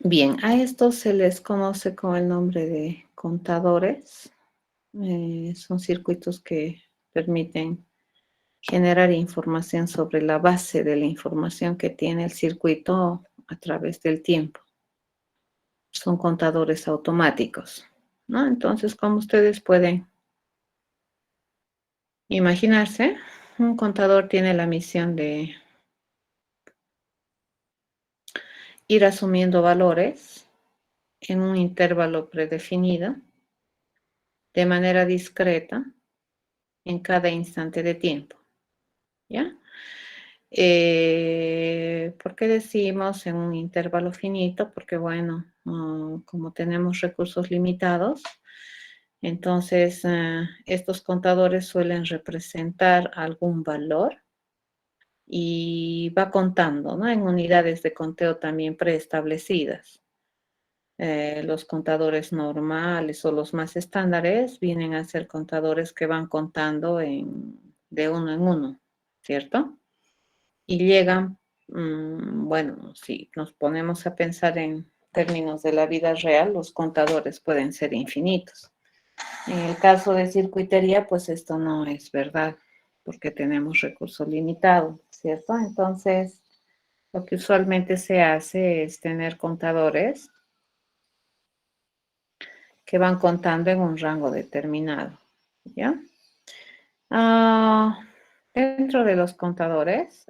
Bien, a estos se les conoce con el nombre de contadores. Son circuitos que permiten generar información sobre la base de la información que tiene el circuito a través del tiempo. Son contadores automáticos, ¿no? Entonces, como ustedes pueden imaginarse, un contador tiene la misión de ir asumiendo valores en un intervalo predefinido de manera discreta en cada instante de tiempo, ¿ya? ¿Por qué decimos en un intervalo finito? Porque, bueno, como tenemos recursos limitados, entonces estos contadores suelen representar algún valor y va contando, ¿no? En unidades de conteo también preestablecidas. Los contadores normales o los más estándares vienen a ser contadores que van contando de uno en uno, ¿cierto? Y llegan, bueno, si nos ponemos a pensar en términos de la vida real, los contadores pueden ser infinitos. En el caso de circuitería, pues esto no es verdad, porque tenemos recursos limitados, ¿cierto? Entonces, lo que usualmente se hace es tener contadores que van contando en un rango determinado, ¿ya? Ah, dentro de los contadores,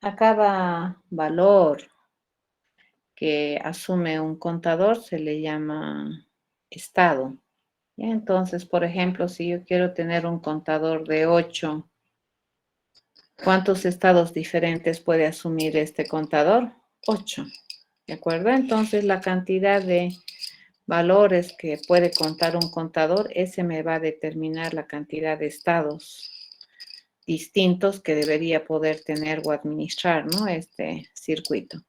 a cada valor que asume un contador se le llama estado, ¿ya? Entonces, por ejemplo, si yo quiero tener un contador de 8, ¿cuántos estados diferentes puede asumir este contador? 8, ¿de acuerdo? Entonces, la cantidad de valores que puede contar un contador, ese me va a determinar la cantidad de estados distintos que debería poder tener o administrar, ¿no? Este circuito.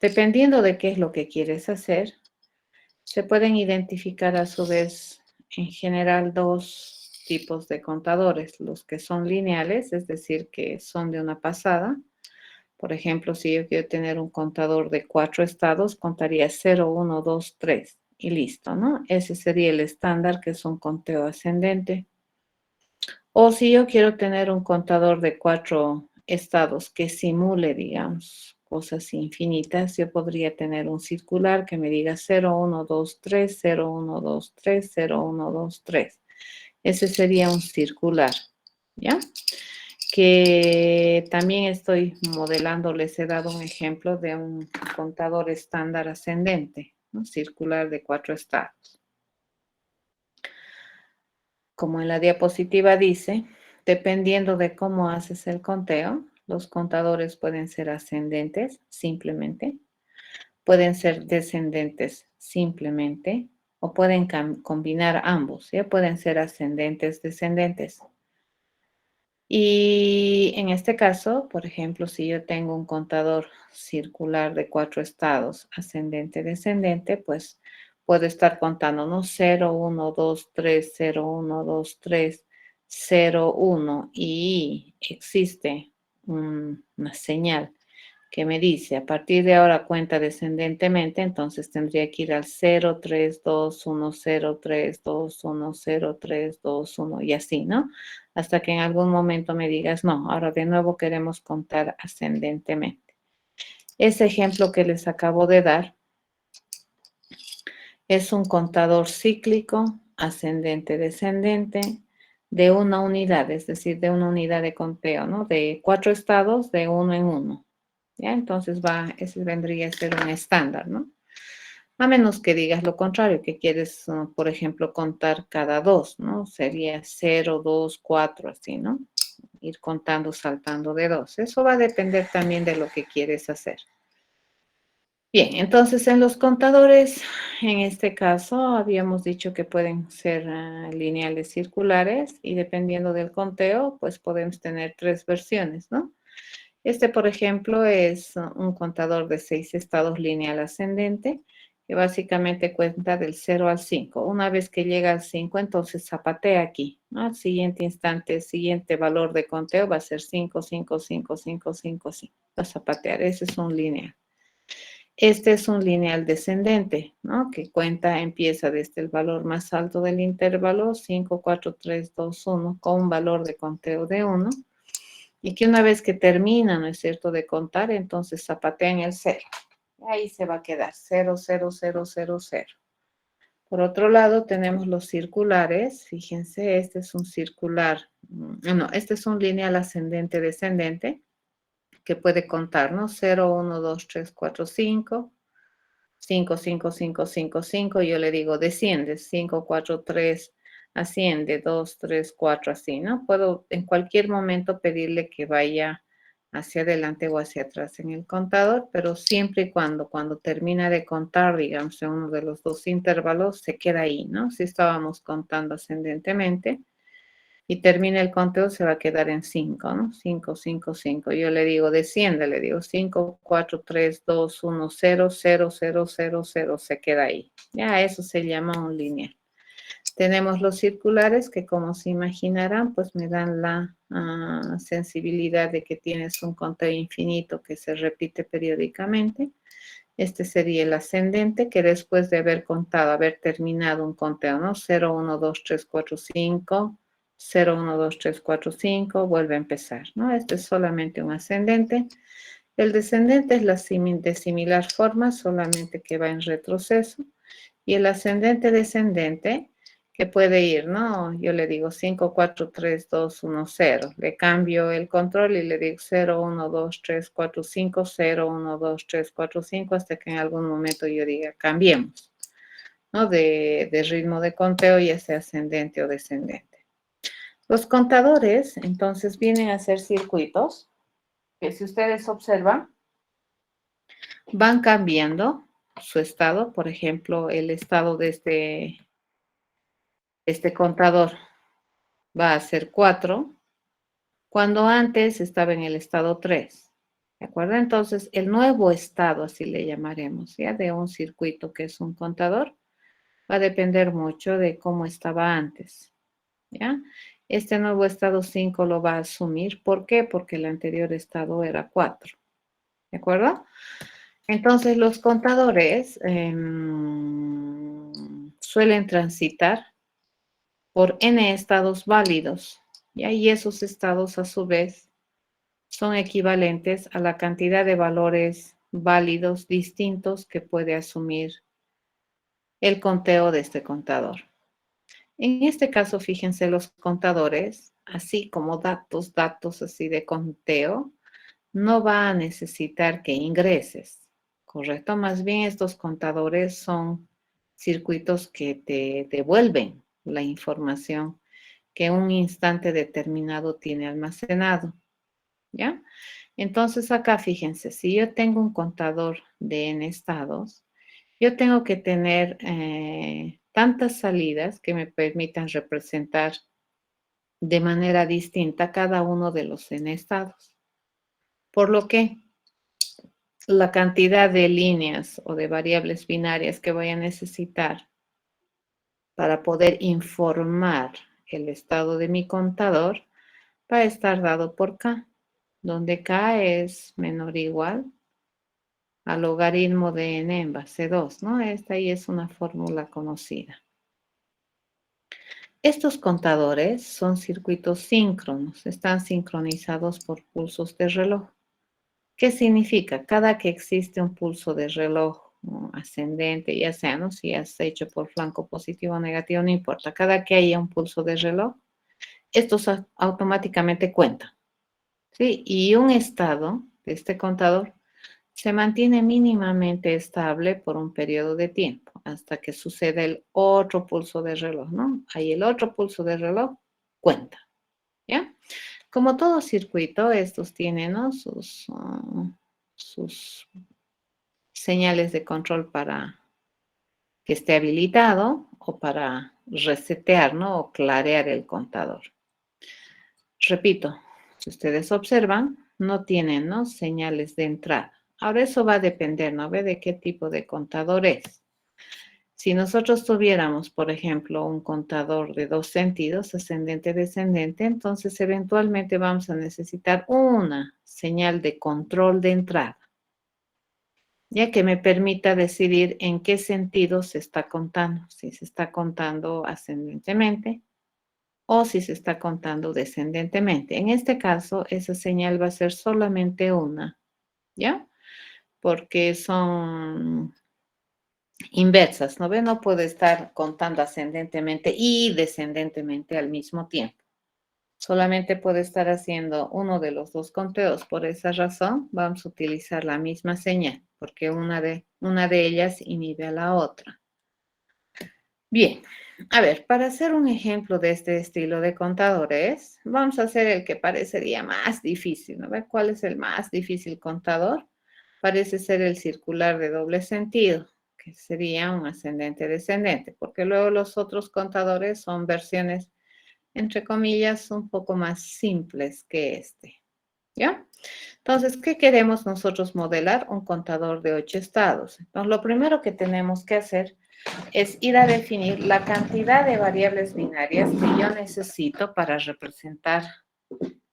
Dependiendo de qué es lo que quieres hacer, se pueden identificar a su vez en general dos tipos de contadores, los que son lineales, es decir, que son de una pasada. Por ejemplo, si yo quiero tener un contador de 4 estados, contaría 0, 1, 2, 3 y listo, ¿no? Ese sería el estándar, que es un conteo ascendente. O si yo quiero tener un contador de 4 estados que simule, digamos, cosas infinitas, yo podría tener un circular que me diga 0, 1, 2, 3, 0, 1, 2, 3, 0, 1, 2, 3. Ese sería un circular, ¿ya? Que también estoy modelando, les he dado un ejemplo de un contador estándar ascendente, ¿no? Circular de 4 estados. Como en la diapositiva dice, dependiendo de cómo haces el conteo, los contadores pueden ser ascendentes simplemente, pueden ser descendentes simplemente, o pueden combinar ambos, ¿ya? Pueden ser ascendentes, descendentes. Y en este caso, por ejemplo, si yo tengo un contador circular de 4 estados, ascendente, descendente, pues puedo estar contando, ¿no? 0, 1, 2, 3, 0, 1, 2, 3, 0, 1. Y existe una señal que me dice, a partir de ahora cuenta descendentemente, entonces tendría que ir al 0, 3, 2, 1, 0, 3, 2, 1, 0, 3, 2, 1 y así, ¿no? Hasta que en algún momento me digas, no, ahora de nuevo queremos contar ascendentemente. Ese ejemplo que les acabo de dar es un contador cíclico, ascendente-descendente, de una unidad, es decir, de una unidad de conteo, ¿no? De 4 estados de uno en uno. ¿Ya? Entonces ese vendría a ser un estándar, ¿no? A menos que digas lo contrario, que quieres, por ejemplo, contar cada 2, ¿no? Sería 0, 2, 4, así, ¿no? Ir contando, saltando de 2. Eso va a depender también de lo que quieres hacer. Bien, entonces en los contadores, en este caso, habíamos dicho que pueden ser lineales circulares y dependiendo del conteo, pues podemos tener 3 versiones, ¿no? Este, por ejemplo, es un contador de 6 estados lineal ascendente, que básicamente cuenta del 0 al 5. Una vez que llega al 5, entonces zapatea aquí, ¿no? Al siguiente instante, el siguiente valor de conteo va a ser 5, 5, 5, 5, 5, 5. Va a zapatear. Ese es un lineal. Este es un lineal descendente, ¿no? Que empieza desde el valor más alto del intervalo, 5, 4, 3, 2, 1, con un valor de conteo de 1. Y que una vez que termina, ¿no es cierto?, de contar, entonces zapatea en el 0. Ahí se va a quedar 0, 0, 0, 0, 0. Por otro lado, tenemos los circulares. Fíjense, este es un circular, no, este es un lineal ascendente-descendente que puede contar, ¿no? 0, 1, 2, 3, 4, 5, 5, 5, 5, 5, 5. Yo le digo desciende, 5, 4, 3, asciende, 2, 3, 4, así, ¿no? Puedo en cualquier momento pedirle que vaya hacia adelante o hacia atrás en el contador, pero siempre y cuando termina de contar, digamos, en uno de los dos intervalos, se queda ahí, ¿no? Si estábamos contando ascendentemente y termina el conteo, se va a quedar en 5, ¿no? 5, 5, 5. Yo le digo, desciende, le digo 5, 4, 3, 2, 1, 0, 0, 0, 0, 0, se queda ahí. Ya eso se llama un lineal. Tenemos los circulares que, como se imaginarán, pues me dan la sensibilidad de que tienes un conteo infinito que se repite periódicamente. Este sería el ascendente, que después de haber contado, haber terminado un conteo, ¿no? 0, 1, 2, 3, 4, 5, 0, 1, 2, 3, 4, 5, vuelve a empezar, ¿no? Este es solamente un ascendente. El descendente es de similar forma, solamente que va en retroceso. Y el ascendente descendente, que puede ir, ¿no? Yo le digo 5, 4, 3, 2, 1, 0. Le cambio el control y le digo 0, 1, 2, 3, 4, 5, 0, 1, 2, 3, 4, 5, hasta que en algún momento yo diga cambiemos, ¿no? De ritmo de conteo, ya sea ascendente o descendente. Los contadores, entonces, vienen a ser circuitos que, si ustedes observan, van cambiando su estado. Por ejemplo, el estado de este contador va a ser 4, cuando antes estaba en el estado 3. ¿De acuerdo? Entonces, el nuevo estado, así le llamaremos, ¿ya? De un circuito que es un contador, va a depender mucho de cómo estaba antes, ¿ya? Este nuevo estado 5 lo va a asumir. ¿Por qué? Porque el anterior estado era 4. ¿De acuerdo? Entonces, los contadores suelen transitar por n estados válidos, ¿ya? Y esos estados, a su vez, son equivalentes a la cantidad de valores válidos distintos que puede asumir el conteo de este contador. En este caso, fíjense, los contadores, así como datos así de conteo, no va a necesitar que ingreses, ¿correcto? Más bien, estos contadores son circuitos que te devuelven la información que un instante determinado tiene almacenado, ¿ya? Entonces acá fíjense, si yo tengo un contador de n estados, yo tengo que tener tantas salidas que me permitan representar de manera distinta cada uno de los n estados. Por lo que la cantidad de líneas o de variables binarias que voy a necesitar para poder informar el estado de mi contador va a estar dado por k, donde k es menor o igual al logaritmo de n en base 2, ¿no? Esta ahí es una fórmula conocida. Estos contadores son circuitos síncronos, están sincronizados por pulsos de reloj. ¿Qué significa? Cada que existe un pulso de reloj ascendente, ya sea, ¿no? Si has hecho por flanco positivo o negativo, no importa. Cada que haya un pulso de reloj, estos automáticamente cuentan, ¿sí? Y un estado de este contador se mantiene mínimamente estable por un periodo de tiempo, hasta que suceda el otro pulso de reloj, ¿no? Ahí el otro pulso de reloj cuenta, ¿ya? Como todo circuito, estos tienen, ¿no? sus señales de control para que esté habilitado o para resetear, ¿no? O clarear el contador. Repito, si ustedes observan, no tienen, ¿no? Señales de entrada. Ahora eso va a depender, ¿no? ¿Ve? De qué tipo de contador es. Si nosotros tuviéramos, por ejemplo, un contador de 2 sentidos, ascendente, descendente, entonces eventualmente vamos a necesitar una señal de control de entrada, ya que me permita decidir en qué sentido se está contando, si se está contando ascendentemente o si se está contando descendentemente. En este caso, esa señal va a ser solamente una, ¿ya? Porque son inversas, ¿no ve? No puede estar contando ascendentemente y descendentemente al mismo tiempo. Solamente puede estar haciendo uno de los dos conteos. Por esa razón, vamos a utilizar la misma señal, porque una de ellas inhibe a la otra. Bien, a ver, para hacer un ejemplo de este estilo de contadores, vamos a hacer el que parecería más difícil, ¿no ve? ¿Cuál es el más difícil contador? Parece ser el circular de doble sentido, que sería un ascendente-descendente, porque luego los otros contadores son versiones, entre comillas, un poco más simples que este, ¿ya? Entonces, ¿qué queremos nosotros modelar? Un contador de 8 estados. Entonces, lo primero que tenemos que hacer es ir a definir la cantidad de variables binarias que yo necesito para representar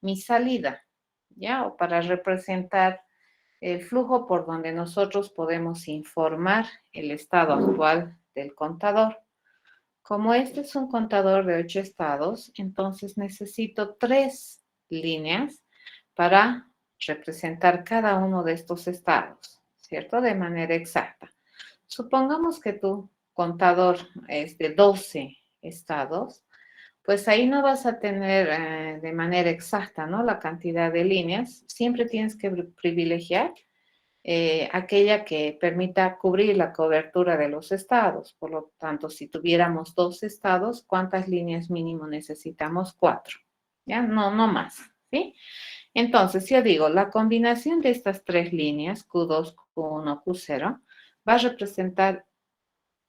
mi salida, ¿ya? O para representar el flujo por donde nosotros podemos informar el estado actual del contador. Como este es un contador de 8 estados, entonces necesito 3 líneas para representar cada uno de estos estados, ¿cierto? De manera exacta. Supongamos que tu contador es de 12 estados, pues ahí no vas a tener de manera exacta, ¿no? La cantidad de líneas. Siempre tienes que privilegiar aquella que permita cubrir la cobertura de los estados. Por lo tanto, si tuviéramos 2 estados, ¿cuántas líneas mínimo necesitamos? 4. ¿Ya? No, no más, ¿sí? Entonces, yo digo, la combinación de estas 3 líneas, Q2, Q1, Q0, va a representar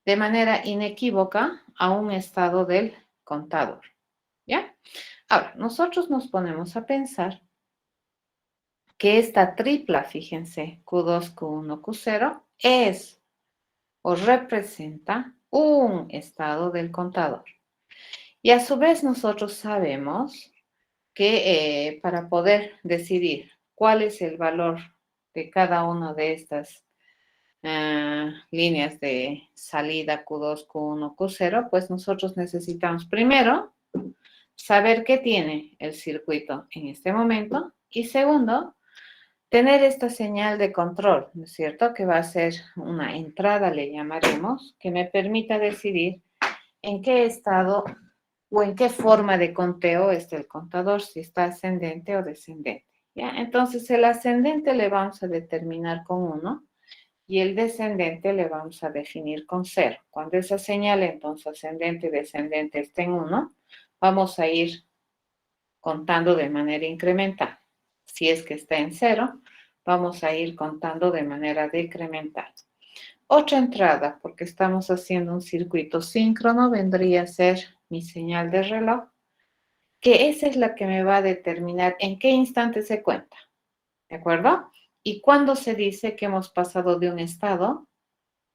de manera inequívoca a un estado del contador, ¿ya? Ahora, nosotros nos ponemos a pensar que esta tripla, fíjense, Q2, Q1, Q0, es o representa un estado del contador. Y a su vez nosotros sabemos que para poder decidir cuál es el valor de cada una de estas líneas de salida Q2, Q1, Q0, pues nosotros necesitamos primero saber qué tiene el circuito en este momento y segundo, tener esta señal de control, ¿no es cierto? Que va a ser una entrada, le llamaremos, que me permita decidir en qué estado o en qué forma de conteo está el contador, si está ascendente o descendente. ¿Ya? Entonces, el ascendente le vamos a determinar con 1 y el descendente le vamos a definir con 0. Cuando esa señal, entonces, ascendente y descendente esté en 1, vamos a ir contando de manera incremental. Si es que está en 0, vamos a ir contando de manera decremental. Otra entrada, porque estamos haciendo un circuito síncrono, vendría a ser mi señal de reloj, que esa es la que me va a determinar en qué instante se cuenta, ¿de acuerdo? Y cuándo se dice que hemos pasado de un estado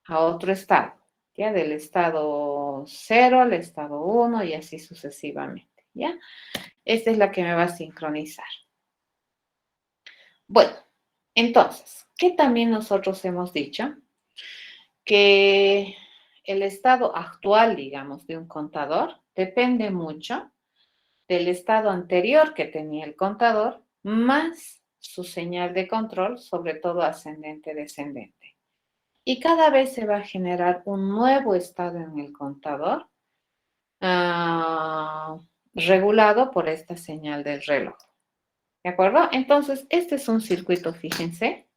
a otro estado, ¿ya? Del estado 0 al estado 1 y así sucesivamente, ¿ya? Esta es la que me va a sincronizar. Bueno, entonces, ¿qué también nosotros hemos dicho? Que el estado actual, digamos, de un contador depende mucho del estado anterior que tenía el contador, más su señal de control, sobre todo ascendente-descendente. Y cada vez se va a generar un nuevo estado en el contador, regulado por esta señal del reloj. ¿De acuerdo? Entonces, este es un circuito, fíjense,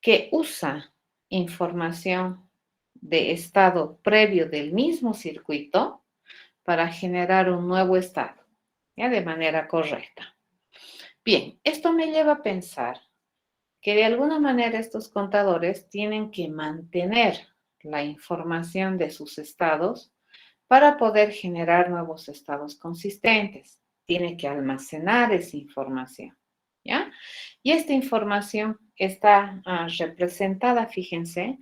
que usa información de estado previo del mismo circuito para generar un nuevo estado, ¿ya? De manera correcta. Bien, esto me lleva a pensar que de alguna manera estos contadores tienen que mantener la información de sus estados para poder generar nuevos estados consistentes. Tiene que almacenar esa información, ¿ya? Y esta información está representada, fíjense,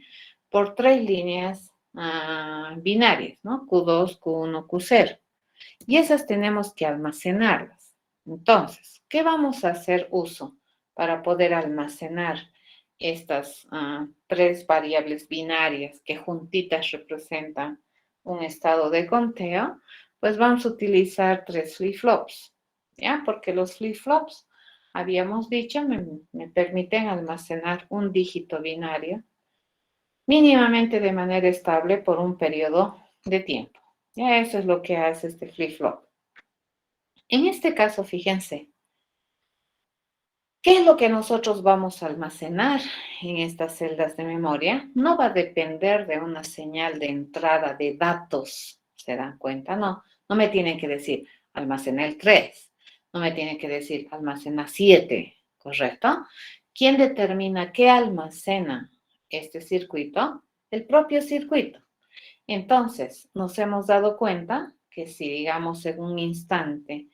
por 3 líneas binarias, ¿no? Q2, Q1, Q0. Y esas tenemos que almacenarlas. Entonces, ¿qué vamos a hacer uso para poder almacenar estas tres variables binarias que juntitas representan un estado de conteo? Pues vamos a utilizar tres flip-flops, ¿ya? Porque los flip-flops, habíamos dicho, me permiten almacenar un dígito binario mínimamente de manera estable por un periodo de tiempo. Ya eso es lo que hace este flip-flop. En este caso, fíjense, ¿qué es lo que nosotros vamos a almacenar en estas celdas de memoria? No va a depender de una señal de entrada de datos, ¿se dan cuenta? No, no me tienen que decir almacena el 3, no me tienen que decir almacena 7, ¿correcto? ¿Quién determina qué almacena este circuito? El propio circuito. Entonces, nos hemos dado cuenta que si, digamos, en un instante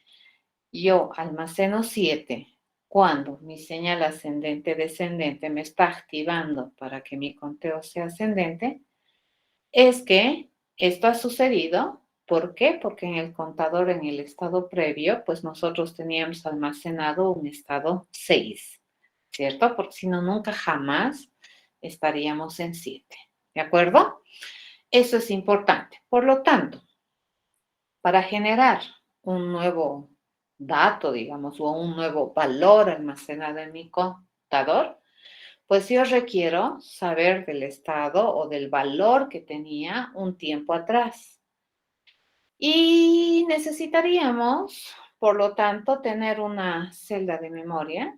yo almaceno 7, cuando mi señal ascendente-descendente me está activando para que mi conteo sea ascendente, es que esto ha sucedido. ¿Por qué? Porque en el contador, en el estado previo, pues nosotros teníamos almacenado un estado 6, ¿cierto? Porque si no, nunca jamás estaríamos en 7, ¿de acuerdo? Eso es importante. Por lo tanto, para generar un nuevo dato, digamos, o un nuevo valor almacenado en mi contador, pues yo requiero saber del estado o del valor que tenía un tiempo atrás. Y necesitaríamos, por lo tanto, tener una celda de memoria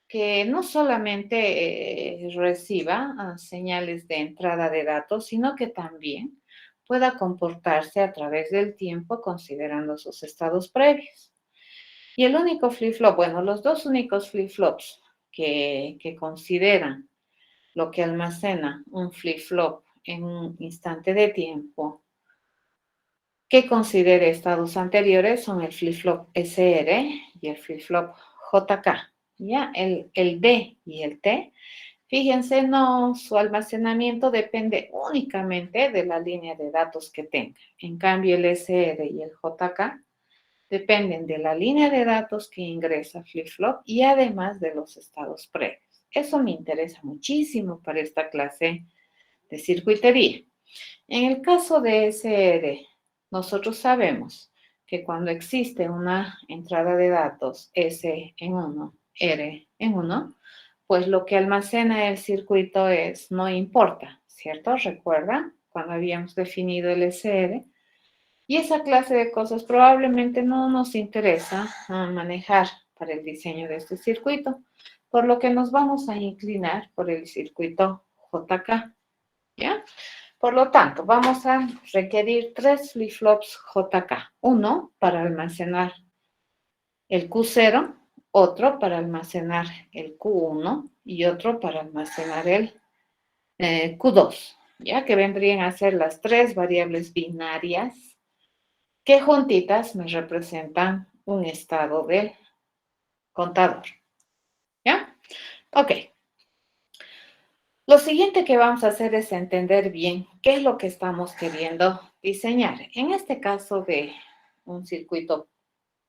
que no solamente reciba señales de entrada de datos, sino que también pueda comportarse a través del tiempo considerando sus estados previos. Y el único flip-flop, bueno, los dos únicos flip-flops que consideran lo que almacena un flip-flop en un instante de tiempo que considere estados anteriores son el flip-flop SR y el flip-flop JK. ¿Ya? El D y el T, fíjense, no, su almacenamiento depende únicamente de la línea de datos que tenga. En cambio, el SR y el JK dependen de la línea de datos que ingresa flip-flop y además de los estados previos. Eso me interesa muchísimo para esta clase de circuitería. En el caso de SR, nosotros sabemos que cuando existe una entrada de datos S en 1, R en 1, pues lo que almacena el circuito es no importa, ¿cierto? ¿Recuerdan? Cuando habíamos definido el SR. Y esa clase de cosas probablemente no nos interesa manejar para el diseño de este circuito, por lo que nos vamos a inclinar por el circuito JK, ¿ya? Por lo tanto, vamos a requerir tres flip-flops JK. Uno para almacenar el Q0, otro para almacenar el Q1 y otro para almacenar el Q2, ¿ya? Que vendrían a ser las tres variables binarias que juntitas me representan un estado del contador, ¿ya? Ok. Lo siguiente que vamos a hacer es entender bien qué es lo que estamos queriendo diseñar. En este caso de un circuito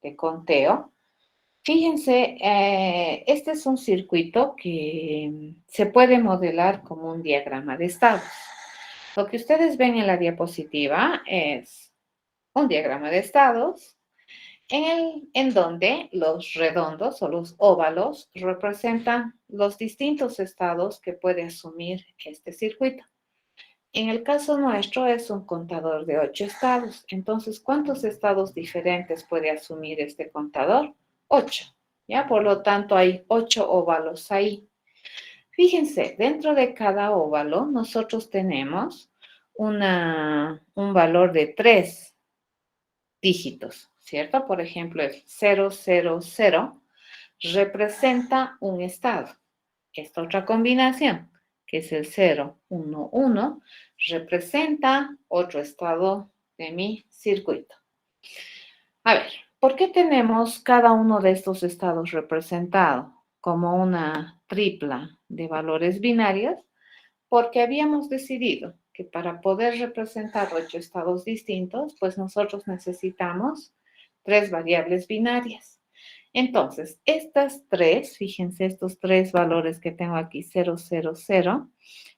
de conteo, fíjense, este es un circuito que se puede modelar como un diagrama de estados. Lo que ustedes ven en la diapositiva es un diagrama de estados en donde los redondos o los óvalos representan los distintos estados que puede asumir este circuito. En el caso nuestro es un contador de 8 estados. Entonces, ¿cuántos estados diferentes puede asumir este contador? 8. ¿Ya? Por lo tanto, hay 8 óvalos ahí. Fíjense, dentro de cada óvalo nosotros tenemos un valor de 3 dígitos, ¿cierto? Por ejemplo, el 000 representa un estado. Esta otra combinación, que es el 011, representa otro estado de mi circuito. A ver, ¿por qué tenemos cada uno de estos estados representado como una tripla de valores binarios? Porque habíamos decidido que para poder representar 8 estados distintos, pues nosotros necesitamos 3 variables binarias. Entonces, estas 3, fíjense, estos 3 valores que tengo aquí, 0, 0, 0,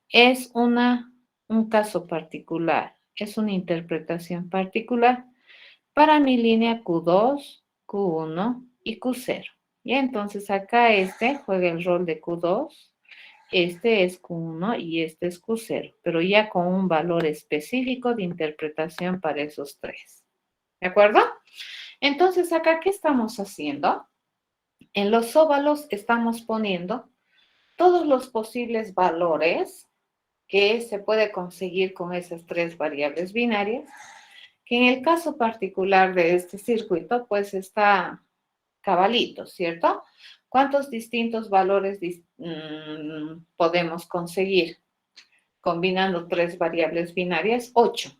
es un caso particular, es una interpretación particular para mi línea Q2, Q1 y Q0. Y entonces acá este juega el rol de Q2, este es Q1 y este es Q0, pero ya con un valor específico de interpretación para esos 3. ¿De acuerdo? Entonces acá, ¿qué estamos haciendo? En los óvalos estamos poniendo todos los posibles valores que se puede conseguir con esas 3 variables binarias, que en el caso particular de este circuito, pues está cabalito, ¿cierto? ¿Cuántos distintos valores podemos conseguir combinando 3 variables binarias? 8.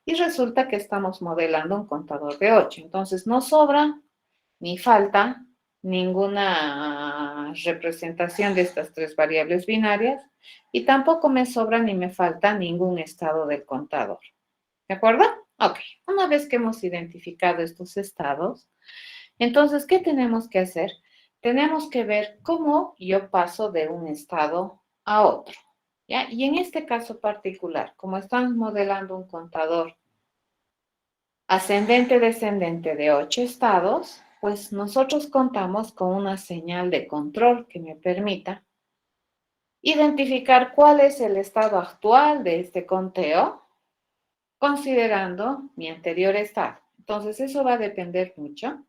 Y resulta que estamos modelando un contador de 8. Entonces, no sobra ni falta ninguna representación de estas 3 variables binarias y tampoco me sobra ni me falta ningún estado del contador. ¿De acuerdo? Ok. Una vez que hemos identificado estos estados, entonces, ¿qué tenemos que hacer? Tenemos que ver cómo yo paso de un estado a otro. ¿Ya? Y en este caso particular, como estamos modelando un contador ascendente-descendente de 8 estados, pues nosotros contamos con una señal de control que me permita identificar cuál es el estado actual de este conteo, considerando mi anterior estado. Entonces, eso va a depender mucho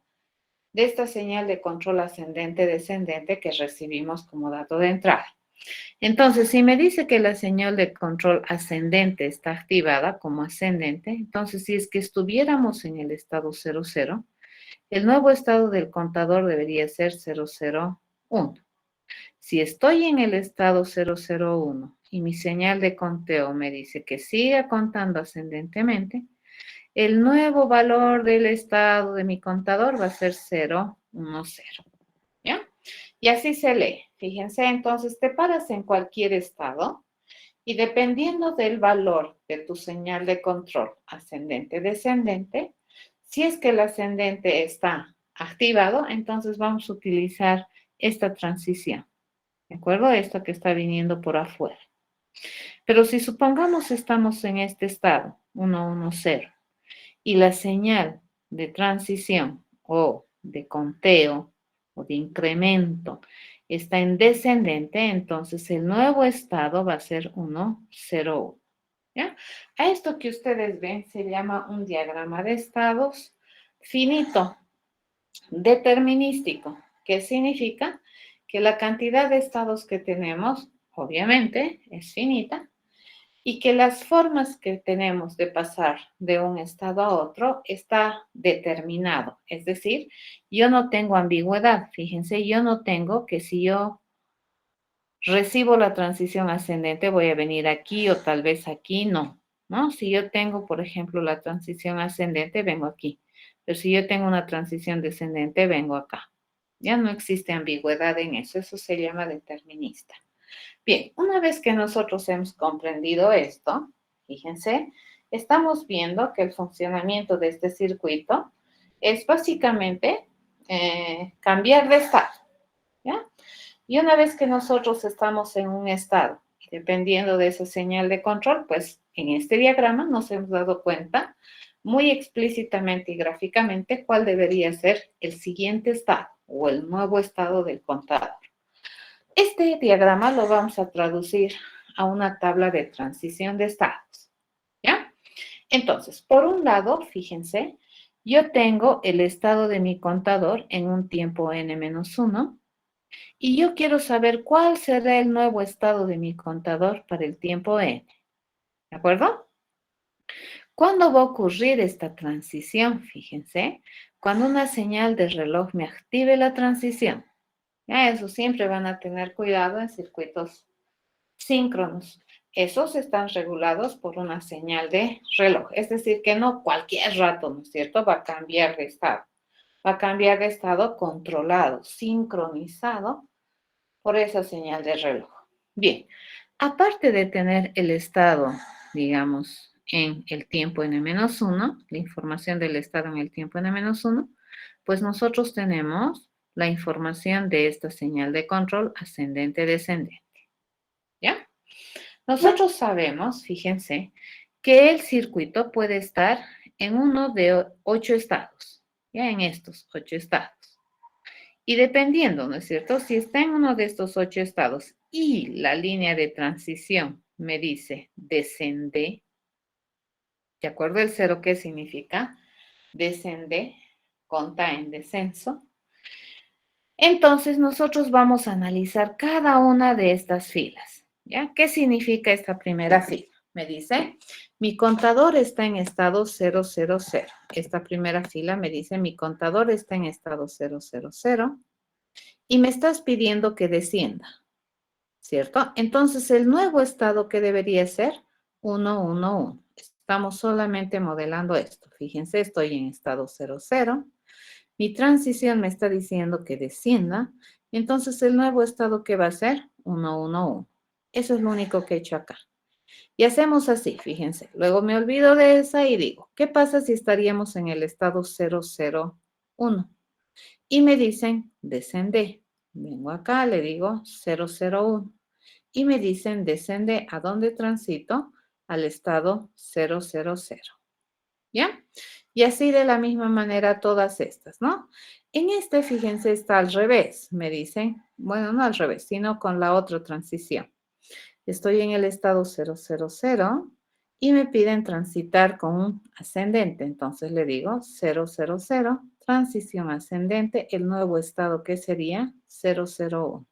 de esta señal de control ascendente-descendente que recibimos como dato de entrada. Entonces, si me dice que la señal de control ascendente está activada como ascendente, entonces si es que estuviéramos en el estado 00, el nuevo estado del contador debería ser 001. Si estoy en el estado 001 y mi señal de conteo me dice que siga contando ascendentemente, el nuevo valor del estado de mi contador va a ser 010. ¿Ya? Y así se lee. Fíjense, entonces te paras en cualquier estado y dependiendo del valor de tu señal de control ascendente-descendente, si es que el ascendente está activado, entonces vamos a utilizar esta transición. ¿De acuerdo? Esto que está viniendo por afuera. Pero si supongamos estamos en este estado, 110, y la señal de transición o de conteo o de incremento está en descendente, entonces el nuevo estado va a ser 101. ¿Ya? A esto que ustedes ven se llama un diagrama de estados finito, determinístico, que significa que la cantidad de estados que tenemos, obviamente, es finita, y que las formas que tenemos de pasar de un estado a otro está determinado. Es decir, yo no tengo ambigüedad. Fíjense, yo no tengo que si yo recibo la transición ascendente voy a venir aquí o tal vez aquí, no. ¿No? Si yo tengo, por ejemplo, la transición ascendente, vengo aquí. Pero si yo tengo una transición descendente, vengo acá. Ya no existe ambigüedad en eso. Eso se llama determinista. Bien, una vez que nosotros hemos comprendido esto, fíjense, estamos viendo que el funcionamiento de este circuito es básicamente cambiar de estado, ¿ya? Y una vez que nosotros estamos en un estado, dependiendo de esa señal de control, pues en este diagrama nos hemos dado cuenta muy explícitamente y gráficamente cuál debería ser el siguiente estado o el nuevo estado del contador. Este diagrama lo vamos a traducir a una tabla de transición de estados, ¿ya? Entonces, por un lado, fíjense, yo tengo el estado de mi contador en un tiempo n-1 y yo quiero saber cuál será el nuevo estado de mi contador para el tiempo n, ¿de acuerdo? ¿Cuándo va a ocurrir esta transición? Fíjense, cuando una señal de reloj me active la transición. Ya, eso siempre van a tener cuidado en circuitos síncronos. Esos están regulados por una señal de reloj. Es decir, que no cualquier rato, ¿no es cierto?, va a cambiar de estado. Va a cambiar de estado controlado, sincronizado por esa señal de reloj. Bien, aparte de tener el estado digamos, en el tiempo n-1, la información del estado en el tiempo n-1, pues nosotros tenemos la información de esta señal de control ascendente-descendente. ¿Ya? Nosotros sabemos, fíjense, que el circuito puede estar en uno de 8 estados, ya en estos 8 estados. Y dependiendo, ¿no es cierto? Si está en uno de estos 8 estados y la línea de transición me dice descende, ¿de acuerdo? El cero, ¿qué significa? Descende, conta en descenso. Entonces nosotros vamos a analizar cada una de estas filas, ¿ya? ¿Qué significa esta primera fila? Me dice, mi contador está en estado 000. Esta primera fila me dice, mi contador está en estado 000 y me estás pidiendo que descienda, ¿cierto? Entonces, el nuevo estado que debería ser 111. Estamos solamente modelando esto. Fíjense, estoy en estado 00. Mi transición me está diciendo que descienda. Entonces, el nuevo estado que va a ser 111. Eso es lo único que he hecho acá. Y hacemos así, fíjense. Luego me olvido de esa y digo, ¿qué pasa si estaríamos en el estado 001? Y me dicen, descende. Vengo acá, le digo 001. Y me dicen, descende, ¿a dónde transito? Al estado 000. ¿Ya? Y así de la misma manera todas estas, ¿no? En este, fíjense, está al revés. Me dicen, bueno, no al revés, sino con la otra transición. Estoy en el estado 000 y me piden transitar con un ascendente. Entonces le digo 000, transición ascendente, el nuevo estado que sería 001.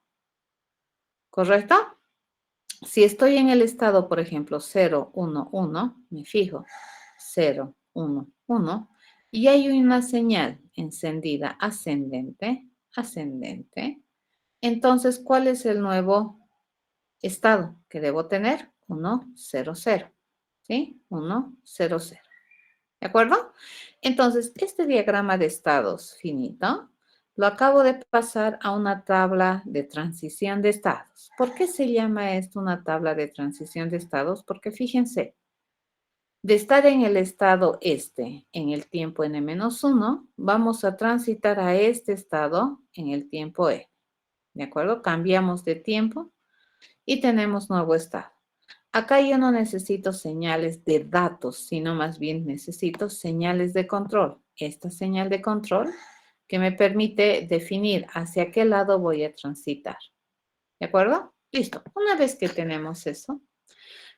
¿Correcto? Si estoy en el estado, por ejemplo, 011, me fijo 011 y hay una señal encendida ascendente, ascendente. Entonces, ¿cuál es el nuevo estado que debo tener? 100, ¿sí? 100. ¿De acuerdo? Entonces, este diagrama de estados finito lo acabo de pasar a una tabla de transición de estados. ¿Por qué se llama esto una tabla de transición de estados? Porque fíjense, de estar en el estado este en el tiempo n-1, vamos a transitar a este estado en el tiempo e. ¿De acuerdo? Cambiamos de tiempo y tenemos nuevo estado. Acá yo no necesito señales de datos, sino más bien necesito señales de control. Esta señal de control que me permite definir hacia qué lado voy a transitar. ¿De acuerdo? Listo. Una vez que tenemos eso,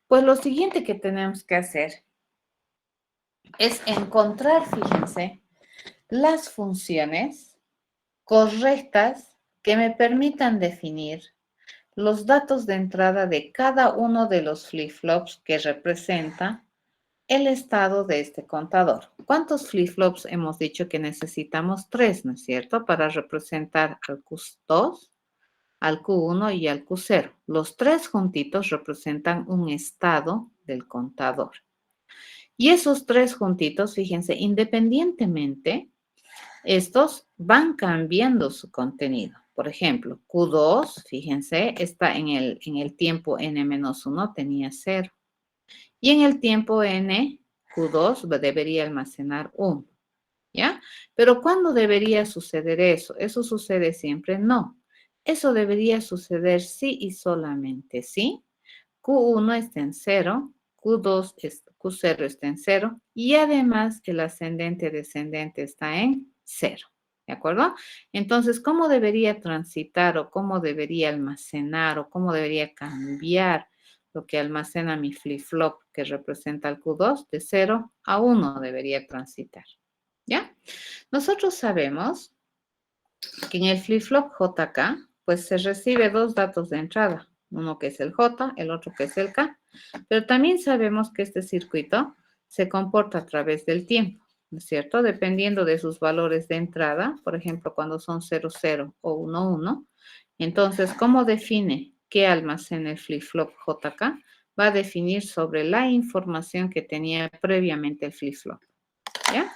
pues lo siguiente que tenemos que hacer es encontrar, fíjense, las funciones correctas que me permitan definir los datos de entrada de cada uno de los flip-flops que representa el estado de este contador. ¿Cuántos flip-flops hemos dicho que necesitamos? 3, ¿no es cierto? Para representar al Q2, al Q1 y al Q0. Los 3 juntitos representan un estado del contador. Y esos 3 juntitos, fíjense, independientemente, estos van cambiando su contenido. Por ejemplo, Q2, fíjense, está en el tiempo n-1, tenía 0. Y en el tiempo n, Q2 debería almacenar 1, ¿ya? Pero ¿cuándo debería suceder eso? ¿Eso sucede siempre? No. Eso debería suceder sí y solamente sí. Q1 está en 0, Q0 está en 0 y además el ascendente descendente está en 0. ¿De acuerdo? Entonces, ¿cómo debería transitar o cómo debería almacenar o cómo debería cambiar lo que almacena mi flip-flop que representa el Q2? De 0 a 1 debería transitar. ¿Ya? Nosotros sabemos que en el flip-flop JK, pues se recibe 2 datos de entrada, uno que es el J, el otro que es el K, pero también sabemos que este circuito se comporta a través del tiempo, ¿no es cierto? Dependiendo de sus valores de entrada, por ejemplo, cuando son 00 o 11, entonces, ¿cómo define qué almacena el flip-flop JK? Va a definir sobre la información que tenía previamente el flip-flop, ¿ya?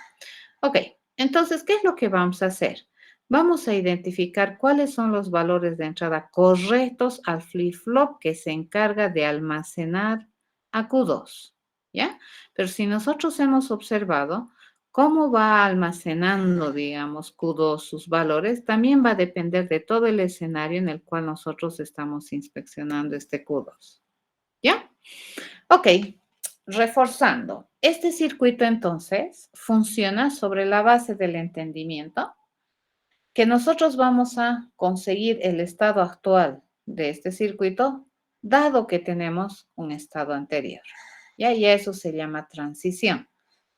Ok, entonces, ¿qué es lo que vamos a hacer? Vamos a identificar cuáles son los valores de entrada correctos al flip-flop que se encarga de almacenar a Q2, ¿ya? Pero si nosotros hemos observado cómo va almacenando, digamos, Q2 sus valores, también va a depender de todo el escenario en el cual nosotros estamos inspeccionando este Q2, ¿ya? Ok, reforzando. Este circuito entonces funciona sobre la base del entendimiento que nosotros vamos a conseguir el estado actual de este circuito, dado que tenemos un estado anterior. ¿Ya? Y eso se llama transición,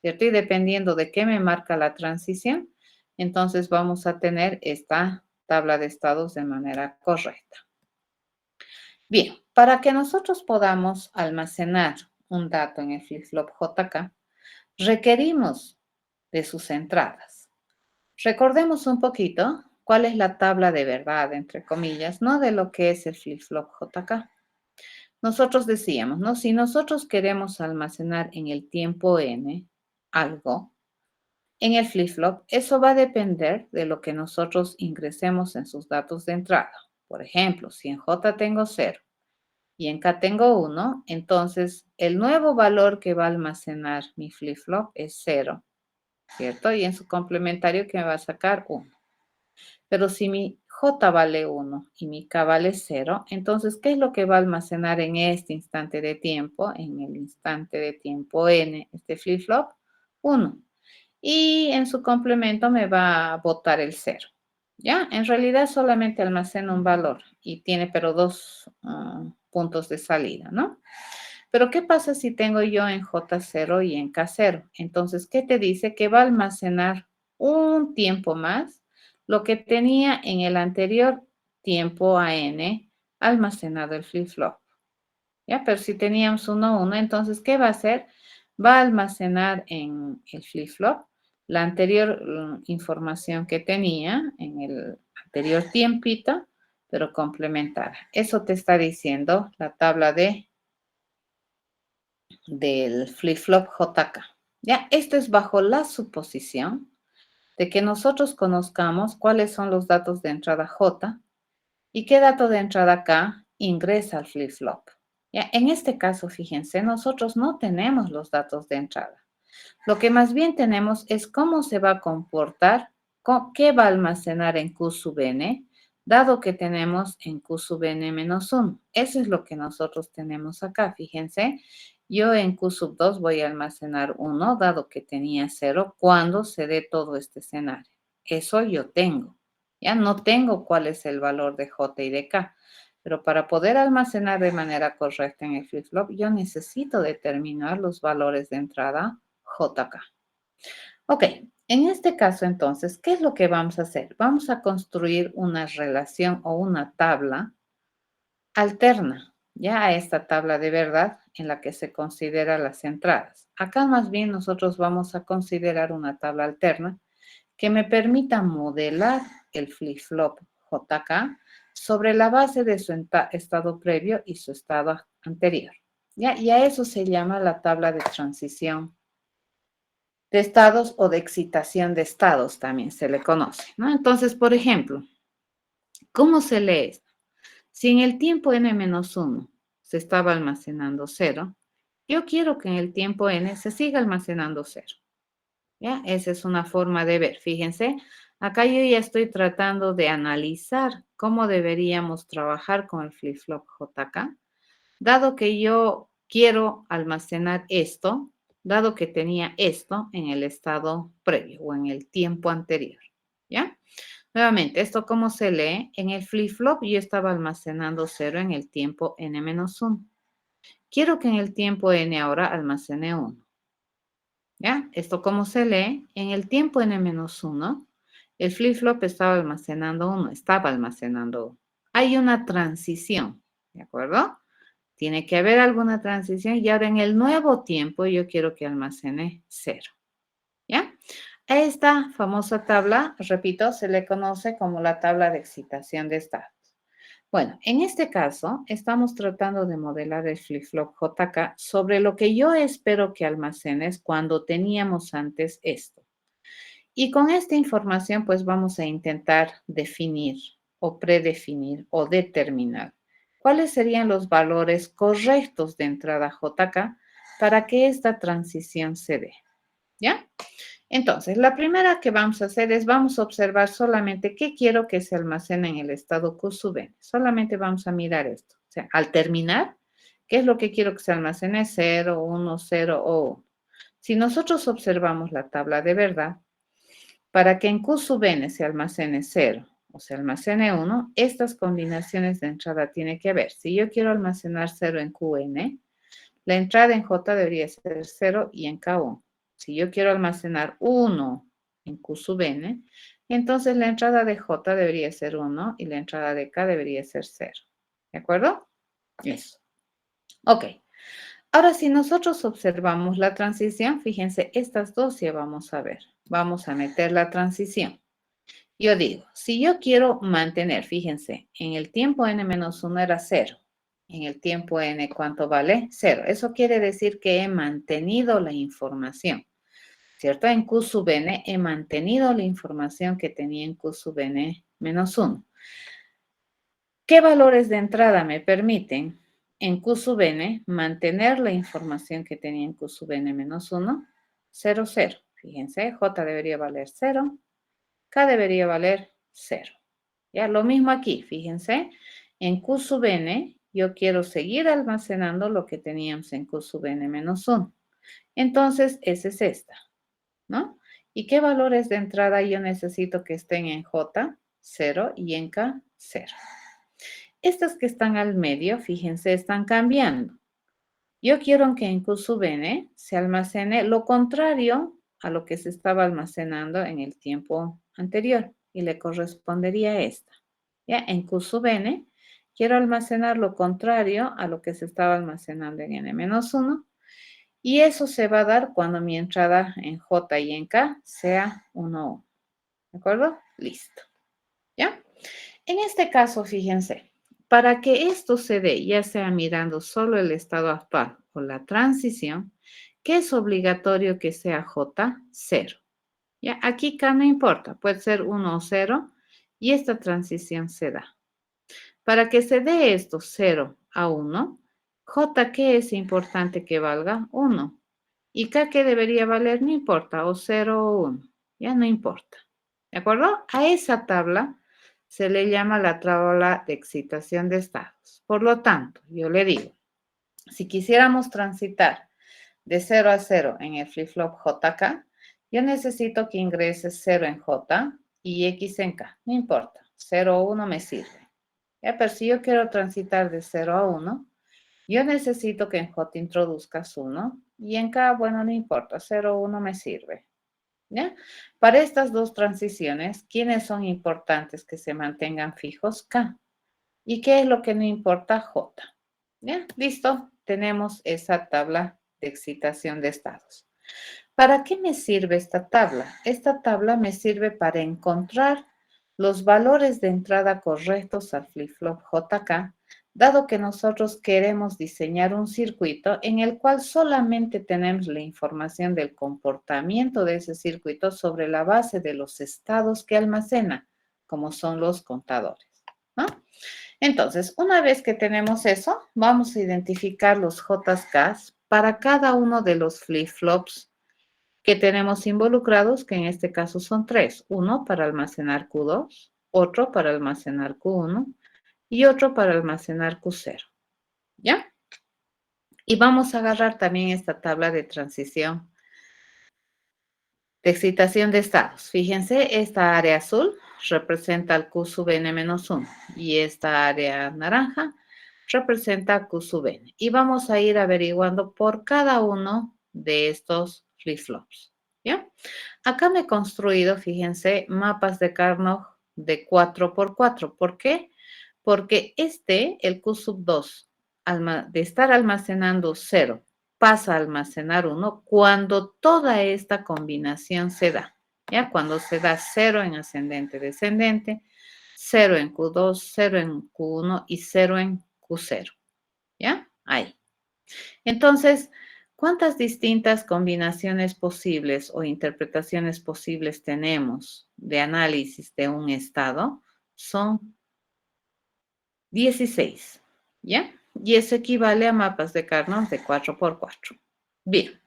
¿cierto? Y dependiendo de qué me marca la transición, entonces vamos a tener esta tabla de estados de manera correcta. Bien, para que nosotros podamos almacenar un dato en el flip-flop JK, requerimos de sus entradas. Recordemos un poquito cuál es la tabla de verdad, entre comillas, ¿no? De lo que es el flip-flop JK. Nosotros decíamos, ¿no? Si nosotros queremos almacenar en el tiempo n algo, en el flip-flop, eso va a depender de lo que nosotros ingresemos en sus datos de entrada. Por ejemplo, si en J tengo 0 y en K tengo 1, entonces el nuevo valor que va a almacenar mi flip-flop es 0, ¿cierto? Y en su complementario que me va a sacar 1. Pero si mi J vale 1 y mi K vale 0, entonces, ¿qué es lo que va a almacenar en este instante de tiempo? En el instante de tiempo n, este flip-flop, 1. Y en su complemento me va a botar el 0. ¿Ya? En realidad solamente almacena un valor y tiene pero dos puntos de salida, ¿no? Pero ¿qué pasa si tengo yo en J0 y en K0? Entonces, ¿qué te dice? Que va a almacenar un tiempo más lo que tenía en el anterior tiempo a n almacenado el flip-flop. ¿Ya? Pero si teníamos 1, 1, entonces, ¿qué va a hacer? Va a almacenar en el flip-flop la anterior información que tenía en el anterior tiempito, pero complementada. Eso te está diciendo la tabla del flip-flop JK. ¿Ya? Esto es bajo la suposición de que nosotros conozcamos cuáles son los datos de entrada J y qué dato de entrada K ingresa al flip-flop. ¿Ya? En este caso, fíjense, nosotros no tenemos los datos de entrada. Lo que más bien tenemos es cómo se va a comportar, qué va a almacenar en Q sub n, dado que tenemos en Q sub n menos 1. Eso es lo que nosotros tenemos acá, fíjense. Yo en Q sub 2 voy a almacenar 1, dado que tenía 0, cuando se dé todo este escenario. Eso yo tengo. Ya no tengo cuál es el valor de J y de K. Pero para poder almacenar de manera correcta en el flip-flop, yo necesito determinar los valores de entrada JK. Ok, en este caso entonces, ¿qué es lo que vamos a hacer? Vamos a construir una relación o una tabla alterna, ya a esta tabla de verdad en la que se consideran las entradas. Acá más bien nosotros vamos a considerar una tabla alterna que me permita modelar el flip-flop JK sobre la base de su estado previo y su estado anterior. ¿Ya? Y a eso se llama la tabla de transición de estados o de excitación de estados también se le conoce, ¿no? Entonces, por ejemplo, ¿cómo se lee esto? Si en el tiempo n-1 se estaba almacenando 0, yo quiero que en el tiempo n se siga almacenando 0. ¿Ya? Esa es una forma de ver. Fíjense, acá yo ya estoy tratando de analizar cómo deberíamos trabajar con el flip-flop JK, dado que yo quiero almacenar esto, dado que tenía esto en el estado previo o en el tiempo anterior. ¿Ya? Nuevamente, ¿esto cómo se lee? En el flip-flop yo estaba almacenando 0 en el tiempo n-1. Quiero que en el tiempo n ahora almacene 1. ¿Ya? ¿Esto cómo se lee? En el tiempo n-1, el flip-flop estaba almacenando 1, estaba almacenando 1. Hay una transición, ¿de acuerdo? Tiene que haber alguna transición y ahora en el nuevo tiempo yo quiero que almacene 0. ¿Ya? A esta famosa tabla, repito, se le conoce como la tabla de excitación de estados. Bueno, en este caso estamos tratando de modelar el flip-flop JK sobre lo que yo espero que almacenes cuando teníamos antes esto. Y con esta información pues vamos a intentar definir o predefinir o determinar ¿cuáles serían los valores correctos de entrada JK para que esta transición se dé? ¿Ya? Entonces, la primera que vamos a hacer es, vamos a observar solamente qué quiero que se almacene en el estado Q sub n. Solamente vamos a mirar esto. O sea, al terminar, ¿qué es lo que quiero que se almacene? 0, 1, 0 o 1. Si nosotros observamos la tabla de verdad, para que en Q sub n se almacene 0 o se almacene 1, estas combinaciones de entrada tiene que haber. Si yo quiero almacenar 0 en Qn, la entrada en J debería ser 0 y en K1. Si yo quiero almacenar 1 en Q sub n, entonces la entrada de J debería ser 1 y la entrada de K debería ser 0. ¿De acuerdo? Eso. Ok. Ahora, si nosotros observamos la transición, fíjense, estas dos ya vamos a ver. Vamos a meter la transición. Yo digo, si yo quiero mantener, fíjense, en el tiempo n-1 era 0. En el tiempo n, ¿cuánto vale? 0. Eso quiere decir que he mantenido la información, ¿cierto? En Q sub n he mantenido la información que tenía en Q sub n-1. ¿Qué valores de entrada me permiten en Q sub n mantener la información que tenía en Q sub n-1? 0, 0. Fíjense, J debería valer 0, K debería valer 0. Ya, lo mismo aquí, fíjense, en Q sub n yo quiero seguir almacenando lo que teníamos en Q sub n-1. Entonces, esa es esta, ¿no? ¿Y qué valores de entrada yo necesito que estén en J? 0 y en K, 0. Estas que están al medio, fíjense, están cambiando. Yo quiero que en Q sub n se almacene lo contrario a lo que se estaba almacenando en el tiempo anterior y le correspondería esta. ¿Ya? En Q sub n quiero almacenar lo contrario a lo que se estaba almacenando en n-1 y eso se va a dar cuando mi entrada en J y en K sea 1, 1. ¿De acuerdo? Listo. ¿Ya? En este caso, fíjense, para que esto se dé, ya sea mirando solo el estado actual o la transición, ¿qué es obligatorio que sea J? 0. ¿Ya? Aquí K no importa, puede ser 1 o 0 y esta transición se da. Para que se dé esto 0 a 1, J, ¿qué es importante que valga? 1. Y K, ¿qué debería valer? No importa, o 0 o 1. Ya no importa. ¿De acuerdo? A esa tabla se le llama la tabla de excitación de estados. Por lo tanto, yo le digo, si quisiéramos transitar de 0 a 0 en el flip-flop JK, yo necesito que ingrese 0 en J y X en K. No importa, 0 o 1 me sirve. ¿Ya? Pero si yo quiero transitar de 0 a 1, yo necesito que en J introduzcas 1 y en K, bueno, no importa, 0 o 1 me sirve. ¿Ya? Para estas dos transiciones, ¿quiénes son importantes que se mantengan fijos? K. ¿Y qué es lo que no importa? J. ¿Ya? Listo, tenemos esa tabla de excitación de estados. ¿Para qué me sirve esta tabla? Esta tabla me sirve para encontrar los valores de entrada correctos al flip-flop JK, dado que nosotros queremos diseñar un circuito en el cual solamente tenemos la información del comportamiento de ese circuito sobre la base de los estados que almacena, como son los contadores, ¿no? Entonces, una vez que tenemos eso, vamos a identificar los JKs para cada uno de los flip-flops que tenemos involucrados, que en este caso son 3. Uno para almacenar Q2, otro para almacenar Q1 y otro para almacenar Q0. ¿Ya? Y vamos a agarrar también esta tabla de transición de excitación de estados. Fíjense, esta área azul representa el Q sub n-1 y esta área naranja representa Q sub n. Y vamos a ir averiguando por cada uno de estos flip-flops. ¿Ya? Acá me he construido, fíjense, mapas de Carnot de 4x4. ¿Por qué? Porque el Q sub 2, de estar almacenando 0, pasa a almacenar 1 cuando toda esta combinación se da. ¿Ya? Cuando se da 0 en ascendente, descendente, 0 en Q2, 0 en Q1 y 0 en Q0. ¿Ya? Ahí. Entonces, ¿cuántas distintas combinaciones posibles o interpretaciones posibles tenemos de análisis de un estado? Son 16. ¿Ya? Y eso equivale a mapas de Carnot de 4 por 4. Bien,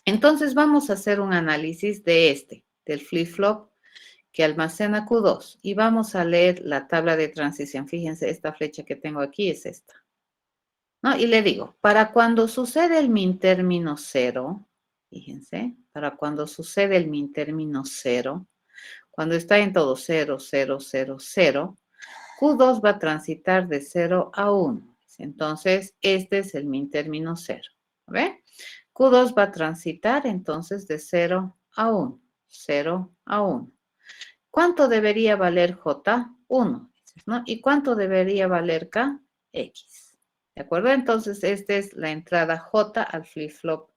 entonces vamos a hacer un análisis de del flip-flop que almacena Q2 y vamos a leer la tabla de transición. Fíjense, esta flecha que tengo aquí es esta, ¿no? Y le digo, para cuando sucede el min término 0, fíjense, para cuando sucede el min término 0, cuando está en todo 0, 0, 0, 0, Q2 va a transitar de 0 a 1. Entonces, este es el min término 0. ¿Ve? Q2 va a transitar entonces de 0 a 1. 0 a 1. ¿Cuánto debería valer J? 1. ¿No? ¿Y cuánto debería valer K? X. ¿De acuerdo? Entonces, esta es la entrada J al flip-flop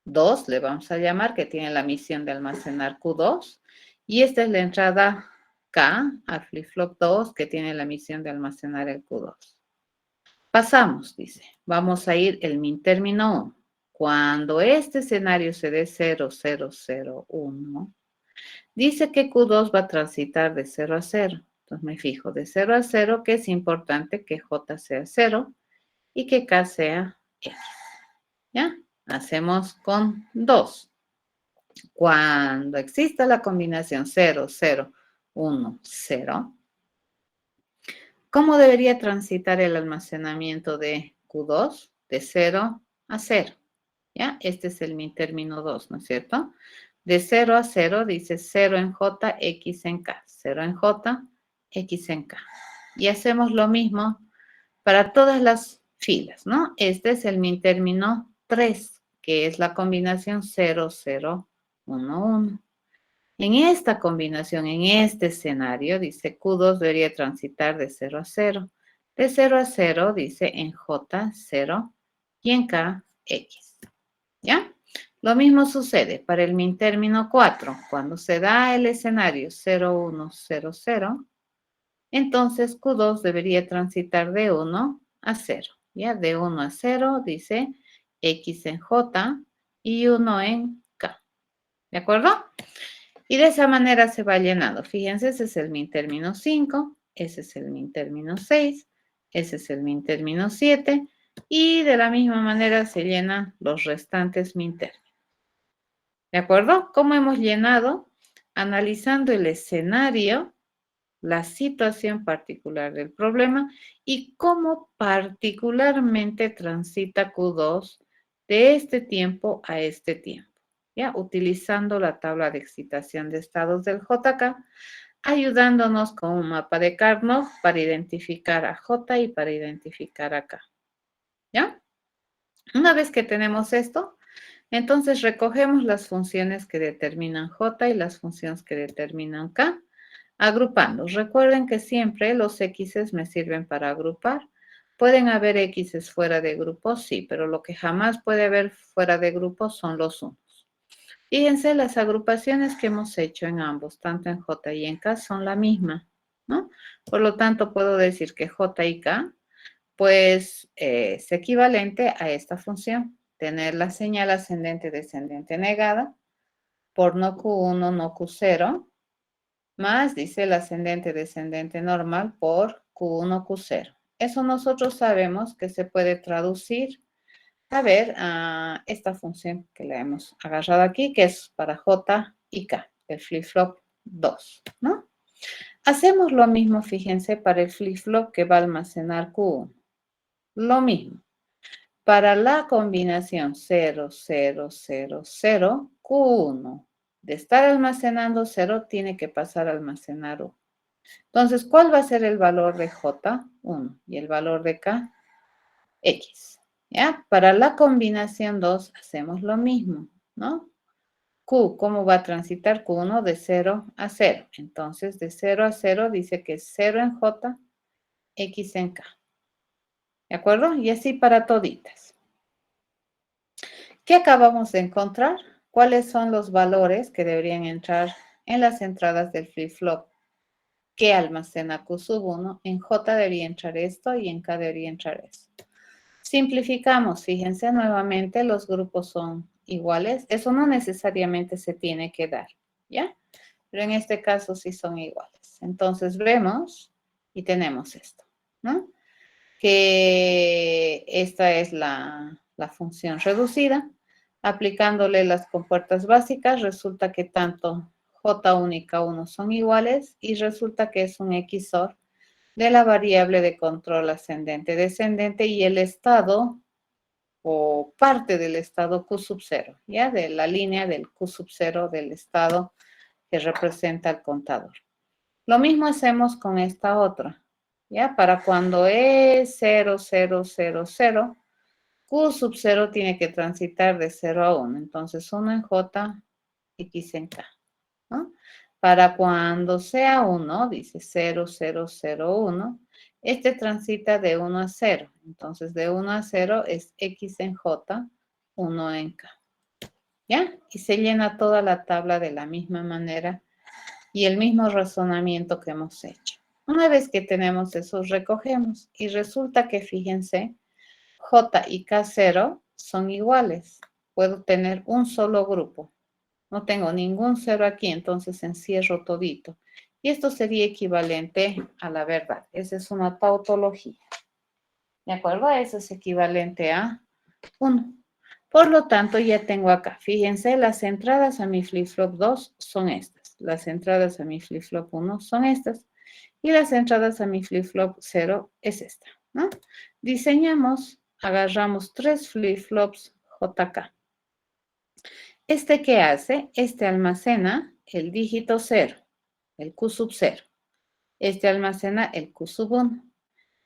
2, le vamos a llamar, que tiene la misión de almacenar Q2. Y esta es la entrada K al flip-flop 2, que tiene la misión de almacenar el Q2. Pasamos, dice, vamos a ir el min término 1. Cuando este escenario se dé 0, 0, 0, 1, dice que Q2 va a transitar de 0 a 0. Entonces me fijo de 0 a 0, que es importante que J sea 0 y que K sea X. ¿Ya? Hacemos con 2. Cuando exista la combinación 0, 0, 1, 0, ¿cómo debería transitar el almacenamiento de Q2? De 0 a 0. ¿Ya? Este es el min término 2, ¿no es cierto? De 0 a 0 dice 0 en J, X en K. 0 en J, X en K. Y hacemos lo mismo para todas las filas, ¿no? Este es el min término 3, que es la combinación 0, 0, 1, 1. En esta combinación, en este escenario, dice Q2 debería transitar de 0 a 0. De 0 a 0 dice en J 0 y en K X. ¿Ya? Lo mismo sucede para el min término 4. Cuando se da el escenario 0, 1, 0, 0, entonces Q2 debería transitar de 1 a 0. ¿Ya? De 1 a 0 dice X en J y 1 en K. ¿De acuerdo? Y de esa manera se va llenando. Fíjense, ese es el min término 5, ese es el min término 6, ese es el min término 7 y de la misma manera se llenan los restantes min términos. ¿De acuerdo? ¿Cómo hemos llenado? Analizando el escenario, la situación particular del problema y cómo particularmente transita Q2 de este tiempo a este tiempo. ¿Ya? Utilizando la tabla de excitación de estados del JK, ayudándonos con un mapa de Carnot para identificar a J y para identificar a K. ¿Ya? Una vez que tenemos esto, entonces recogemos las funciones que determinan J y las funciones que determinan K, agrupando. Recuerden que siempre los X's me sirven para agrupar. ¿Pueden haber X's fuera de grupo? Sí, pero lo que jamás puede haber fuera de grupo son los unos. Fíjense, las agrupaciones que hemos hecho en ambos, tanto en J y en K, son la misma, ¿no? Por lo tanto, puedo decir que J y K, pues, es equivalente a esta función, tener la señal ascendente descendente negada por no Q1, no Q0, más, dice el ascendente descendente normal por Q1, Q0. Eso nosotros sabemos que se puede traducir a ver esta función que le hemos agarrado aquí, que es para J y K, el flip-flop 2, ¿no? Hacemos lo mismo, fíjense, para el flip-flop que va a almacenar Q1. Lo mismo. Para la combinación 0, 0, 0, 0, Q1, de estar almacenando 0, tiene que pasar a almacenar 1. Entonces, ¿cuál va a ser el valor de J? 1. Y el valor de K, X. ¿Ya? Para la combinación 2 hacemos lo mismo, ¿no? Q, ¿cómo va a transitar Q1? De 0 a 0. Entonces, de 0 a 0 dice que es 0 en J, X en K. ¿De acuerdo? Y así para toditas. ¿Qué acabamos de encontrar? ¿Cuáles son los valores que deberían entrar en las entradas del flip-flop que almacena Q sub 1? En J debería entrar esto y en K debería entrar esto. Simplificamos, fíjense nuevamente, los grupos son iguales. Eso no necesariamente se tiene que dar, ¿ya? Pero en este caso sí son iguales. Entonces vemos y tenemos esto, ¿no? que esta es la función reducida. Aplicándole las compuertas básicas, resulta que tanto J1 y K1 son iguales y resulta que es un XOR de la variable de control ascendente-descendente y el estado o parte del estado Q sub 0, ¿ya? De la línea del Q sub 0 del estado que representa el contador. Lo mismo hacemos con esta otra, ¿ya? Para cuando es 0, 0, 0, 0, Q sub 0 tiene que transitar de 0 a 1. Entonces, 1 en J, X en K, ¿no? Para cuando sea 1, dice 0, 0, 0, 1, este transita de 1 a 0. Entonces, de 1 a 0 es X en J, 1 en K. ¿Ya? Y se llena toda la tabla de la misma manera y el mismo razonamiento que hemos hecho. Una vez que tenemos eso, recogemos y resulta que, fíjense, J y K0 son iguales. Puedo tener un solo grupo. No tengo ningún cero aquí, entonces encierro todito. Y esto sería equivalente a la verdad. Esa es una tautología. ¿De acuerdo? Eso es equivalente a 1. Por lo tanto, ya tengo acá. Fíjense, las entradas a mi flip-flop 2 son estas. Las entradas a mi flip-flop 1 son estas. Y las entradas a mi flip-flop 0 es esta, ¿no? Diseñamos, agarramos 3 flip-flops JK. ¿Este qué hace? Este almacena el dígito 0, el Q sub 0. Este almacena el Q sub 1.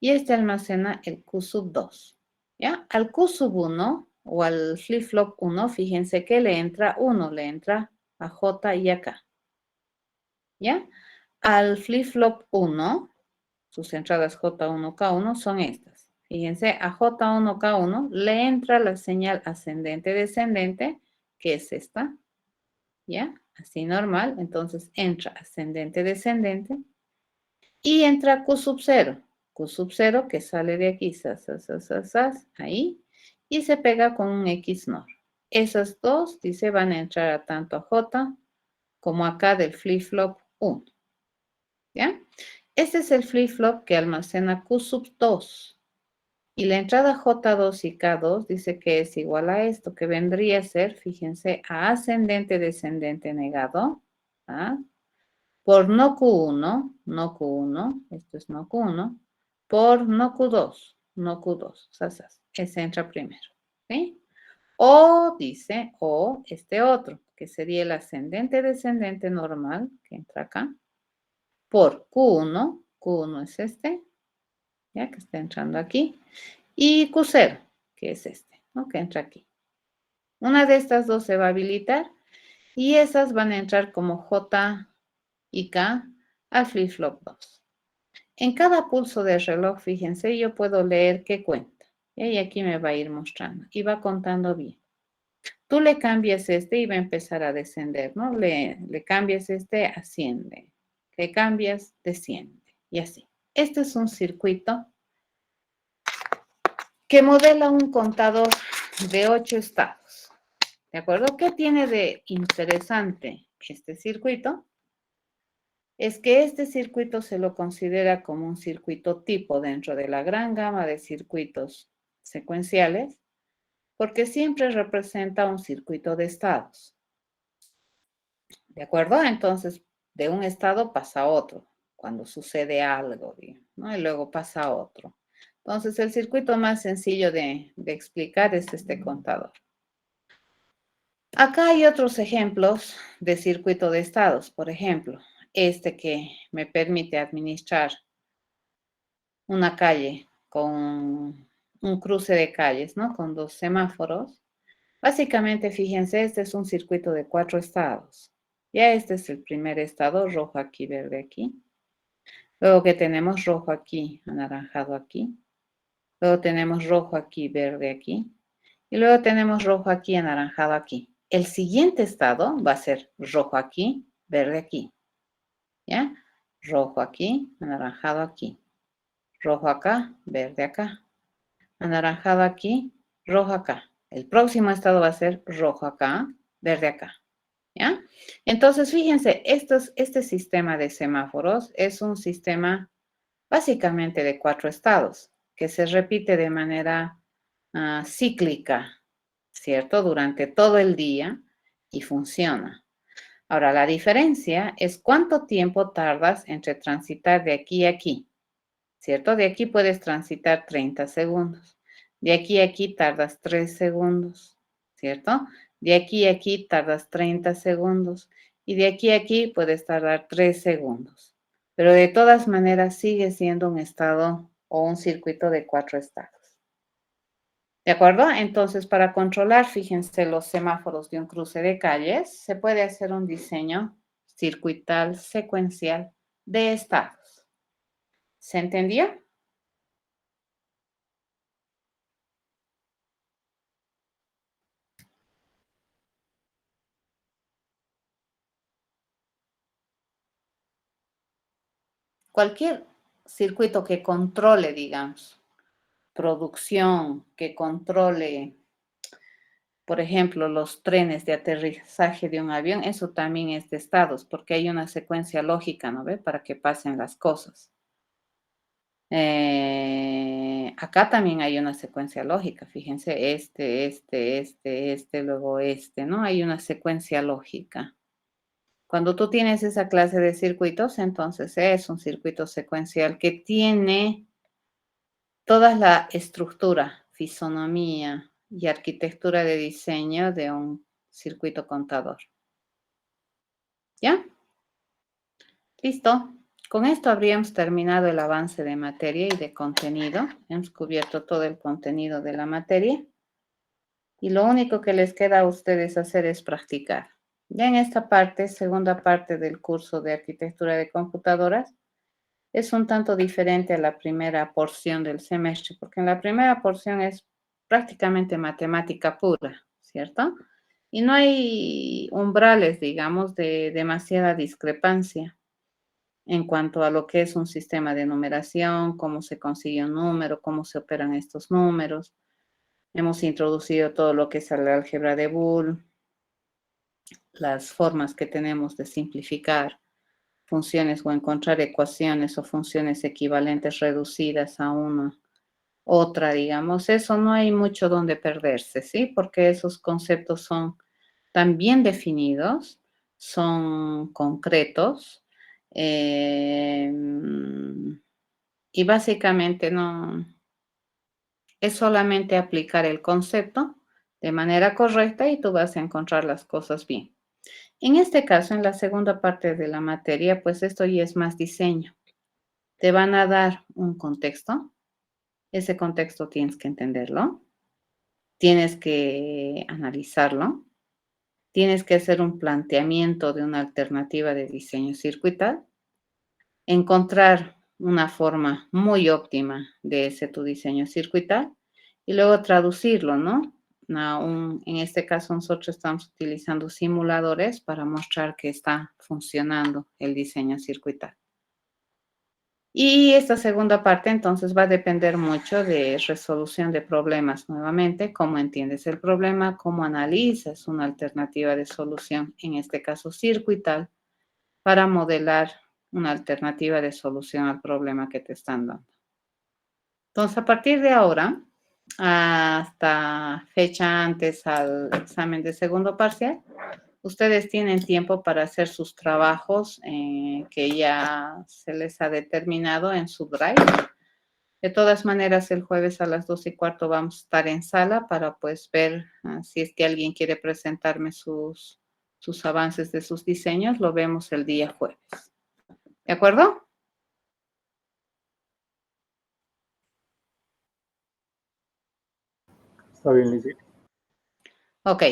Y este almacena el Q sub 2. ¿Ya? Al Q sub 1 o al flip-flop 1, fíjense que le entra 1, le entra a J y a K. ¿Ya? Al flip-flop 1, sus entradas J1, K1 son estas. Fíjense, a J1, K1 le entra la señal ascendente-descendente, que es esta. ¿Ya? Así normal. Entonces entra ascendente-descendente. Y entra Q sub 0. Q sub 0 que sale de aquí, ahí. Y se pega con un XNOR. Esas dos, dice, van a entrar a tanto a J como acá del flip-flop 1. ¿Ya? Este es el flip-flop que almacena Q sub 2. Y la entrada J2 y K2 dice que es igual a esto, que vendría a ser, fíjense, a ascendente, descendente, negado, ¿ah? Por no Q1, no Q1, esto es no Q1, por no Q2, no Q2, ese entra primero, ¿sí? O dice, o este otro, que sería el ascendente, descendente normal, que entra acá, por Q1, Q1 es este, ya que está entrando aquí, y Q0, que es este, ¿no? Que entra aquí. Una de estas dos se va a habilitar y esas van a entrar como J y K al flip-flop 2. En cada pulso del reloj, fíjense, yo puedo leer qué cuenta. Y aquí me va a ir mostrando y va contando bien. Tú le cambias este y va a empezar a descender, ¿no? Le cambias este, asciende. Le cambias, desciende. Y así. Este es un circuito que modela un contador de 8 estados. ¿De acuerdo? ¿Qué tiene de interesante este circuito? Es que este circuito se lo considera como un circuito tipo dentro de la gran gama de circuitos secuenciales, porque siempre representa un circuito de estados. ¿De acuerdo? Entonces, de un estado pasa a otro, cuando sucede algo, ¿no? Y luego pasa a otro. Entonces, el circuito más sencillo de explicar es este contador. Acá hay otros ejemplos de circuito de estados. Por ejemplo, este que me permite administrar una calle con un cruce de calles, ¿no? Con 2 semáforos. Básicamente, fíjense, este es un circuito de 4 estados. Ya este es el primer estado, rojo aquí, verde aquí. Luego que tenemos rojo aquí, anaranjado aquí. Luego tenemos rojo aquí, verde aquí. Y luego tenemos rojo aquí, anaranjado aquí. El siguiente estado va a ser rojo aquí, verde aquí. ¿Ya? Rojo aquí, anaranjado aquí. Rojo acá, verde acá. Anaranjado aquí, rojo acá. El próximo estado va a ser rojo acá, verde acá. ¿Ya? Entonces, fíjense, este sistema de semáforos es un sistema básicamente de 4 estados. que se repite de manera cíclica, ¿cierto? Durante todo el día y funciona. Ahora, la diferencia es cuánto tiempo tardas entre transitar de aquí a aquí, ¿cierto? De aquí puedes transitar 30 segundos. De aquí a aquí tardas 3 segundos, ¿cierto? De aquí a aquí tardas 30 segundos. Y de aquí a aquí puedes tardar 3 segundos. Pero de todas maneras sigue siendo un estado o un circuito de 4 estados. ¿De acuerdo? Entonces, para controlar, fíjense, los semáforos de un cruce de calles, se puede hacer un diseño circuital secuencial de estados. ¿Se entendió? Cualquier circuito que controle, digamos, producción, que controle, por ejemplo, los trenes de aterrizaje de un avión, eso también es de estados, porque hay una secuencia lógica, ¿no ve? Para que pasen las cosas. Acá también hay una secuencia lógica, fíjense, luego ¿no? Hay una secuencia lógica. Cuando tú tienes esa clase de circuitos, entonces es un circuito secuencial que tiene toda la estructura, fisonomía y arquitectura de diseño de un circuito contador. ¿Ya? Listo. Con esto habríamos terminado el avance de materia y de contenido. Hemos cubierto todo el contenido de la materia. Y lo único que les queda a ustedes hacer es practicar. Ya en esta parte, segunda parte del curso de arquitectura de computadoras, es un tanto diferente a la primera porción del semestre, porque en la primera porción es prácticamente matemática pura, ¿cierto? Y no hay umbrales, digamos, de demasiada discrepancia en cuanto a lo que es un sistema de numeración, cómo se consigue un número, cómo se operan estos números. Hemos introducido todo lo que es el álgebra de Boole, las formas que tenemos de simplificar funciones o encontrar ecuaciones o funciones equivalentes reducidas a una otra, digamos. Eso no hay mucho donde perderse, ¿sí? Porque esos conceptos son tan bien definidos, son concretos, eh, y básicamente no es solamente aplicar el concepto de manera correcta y tú vas a encontrar las cosas bien. En este caso, en la segunda parte de la materia, pues esto ya es más diseño. Te van a dar un contexto. Ese contexto tienes que entenderlo, tienes que analizarlo, tienes que hacer un planteamiento de una alternativa de diseño circuital, encontrar una forma muy óptima de ese tu diseño circuital y luego traducirlo, ¿no? En este caso nosotros estamos utilizando simuladores para mostrar que está funcionando el diseño circuital. Y esta segunda parte entonces va a depender mucho de resolución de problemas nuevamente, cómo entiendes el problema, cómo analizas una alternativa de solución, en este caso circuital, para modelar una alternativa de solución al problema que te están dando. Entonces, a partir de ahora, hasta fecha antes al examen de segundo parcial, ustedes tienen tiempo para hacer sus trabajos que ya se les ha determinado en su drive. De todas maneras, el jueves a las 2:15 vamos a estar en sala para pues ver si es que alguien quiere presentarme sus avances de sus diseños. Lo vemos el día jueves. ¿De acuerdo? Está bien, Lizzie. Ok.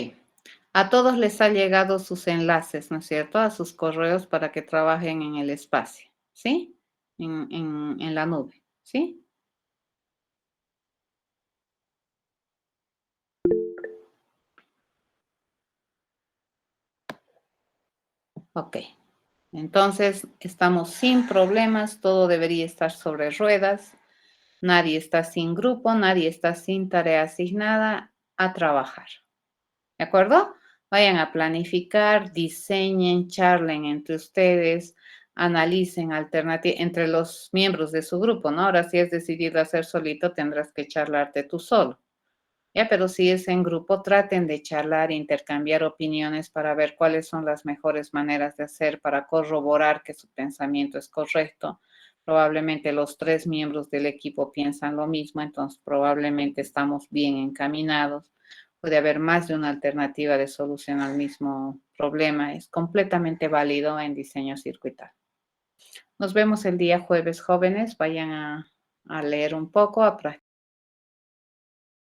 A todos les ha llegado sus enlaces, ¿no es cierto? A sus correos para que trabajen en el espacio, ¿sí? En la nube, ¿sí? Ok. Entonces, estamos sin problemas, todo debería estar sobre ruedas, nadie está sin grupo, nadie está sin tarea asignada a trabajar. ¿De acuerdo? Vayan a planificar, diseñen, charlen entre ustedes, analicen alternativas entre los miembros de su grupo, ¿no? Ahora, si es decidido hacer solito, tendrás que charlarte tú solo. Ya, pero si es en grupo, traten de charlar, intercambiar opiniones para ver cuáles son las mejores maneras de hacer para corroborar que su pensamiento es correcto. Probablemente los tres miembros del equipo piensan lo mismo, entonces probablemente estamos bien encaminados. Puede haber más de una alternativa de solución al mismo problema. Es completamente válido en diseño circuital. Nos vemos el día jueves, jóvenes. Vayan a leer un poco, a practicar.